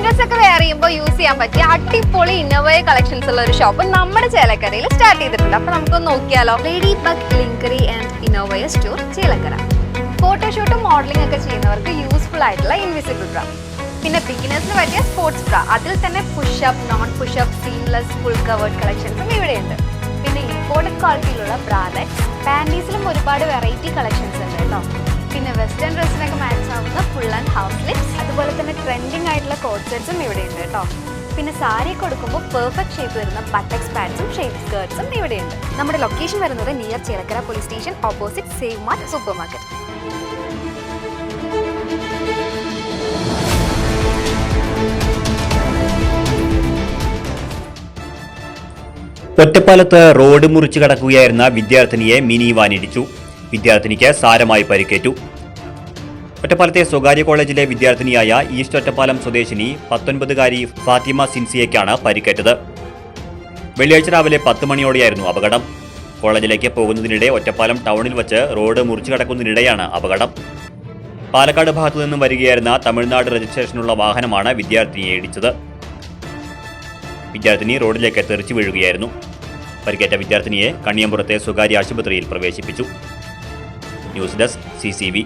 Beginners ഒക്കെ wear ചെയ്യുമ്പോൾ use ചെയ്യാൻ പറ്റിയ അടിപൊളി ഇന്നോവയ കളക്ഷൻസ് ഉള്ള ഒരു ഷോപ്പ് നമ്മുടെ ചേലക്കരയിൽ സ്റ്റാർട്ട് ചെയ്തിട്ടുണ്ട്. അപ്പൊ നമുക്കൊന്ന് നോക്കിയാലോ. ലേഡി ബഗ് ലിങ്കറി ആൻഡ് ഇന്നോവയ സ്റ്റോർ ചേലക്കര. ഫോട്ടോഷൂട്ടും മോഡലിംഗ് ഒക്കെ ചെയ്യുന്നവർക്ക് യൂസ്ഫുൾ ആയിട്ടുള്ള ഇൻവിസിബിൾ ബ്ര, പിന്നെ ബിഗിനേഴ്സിന് പറ്റിയ സ്പോർട്സ് ബ്ര, അതിൽ തന്നെ pushup, non pushup, seamless, full covered കളക്ഷൻസും ഇവിടെയുണ്ട്. പിന്നെ ഇമ്പോർട്ടൻറ്റ് ക്വാളിറ്റിയിലുള്ള ബ്രാലറ്റ്സ്, പാൻറ്റീസിലും ഒരുപാട് വെറൈറ്റി കളക്ഷൻസ് ഉണ്ട് കേട്ടോ. പിന്നെ വെസ്റ്റേൺ ഡ്രസ്സിനൊക്കെ മാച്ച് ആവുന്ന ഫുൾ ആൻഡ് ഹാഫ് സ്ലിപ്സ്, അതുപോലെ തന്നെ ട്രെൻഡിങ് ആയിട്ടുള്ള കോട്ട് സെറ്റ്സും ഇവിടെയുണ്ട് കേട്ടോ. പിന്നെ സാരി കൊടുക്കുമ്പോൾ പെർഫെക്റ്റ് ഷേപ്പ് വരുന്ന ബട്ടക്സ് പാൻസും ഷേപ്പ് സ്കേർട്സും ഇവിടെയുണ്ട്. നമ്മുടെ ലൊക്കേഷൻ വരുന്നത് near Chelakkara police station opposite Save Mart super market. ഒറ്റപ്പാലത്ത് റോഡ് മുറിച്ചു കടക്കുകയായിരുന്ന വിദ്യാർത്ഥിനിയെ മിനി വാൻ ഇടിച്ചു. വിദ്യാർത്ഥിനിക്ക് സാരമായി പരിക്കേറ്റു. ഒറ്റപ്പാലത്തെ സ്വകാര്യ കോളേജിലെ വിദ്യാർത്ഥിനിയായ ഈസ്റ്റ് ഒറ്റപ്പാലം സ്വദേശിനി 19-കാരി ഫാത്തിമ സിൻസിയയ്ക്കാണ് പരിക്കേറ്റത്. വെള്ളിയാഴ്ച രാവിലെ 10 മണിയോടെയായിരുന്നു അപകടം. കോളേജിലേക്ക് പോകുന്നതിനിടെ ഒറ്റപ്പാലം ടൗണിൽ വച്ച് റോഡ് മുറിച്ചു കടക്കുന്നതിനിടെയാണ് അപകടം. പാലക്കാട് ഭാഗത്തു നിന്നും വരികയായിരുന്ന തമിഴ്നാട് രജിസ്ട്രേഷനുള്ള വാഹനമാണ് വിദ്യാർത്ഥിനിയെ ഇടിച്ചത്. വിദ്യാർത്ഥിനി റോഡിലേക്ക് തെറിച്ചു വീഴുകയായിരുന്നു. പരിക്കേറ്റ വിദ്യാർത്ഥിനിയെ കണ്ണിയമ്പുറത്തെ സ്വകാര്യ ആശുപത്രിയിൽ പ്രവേശിപ്പിച്ചു. News desk CCV.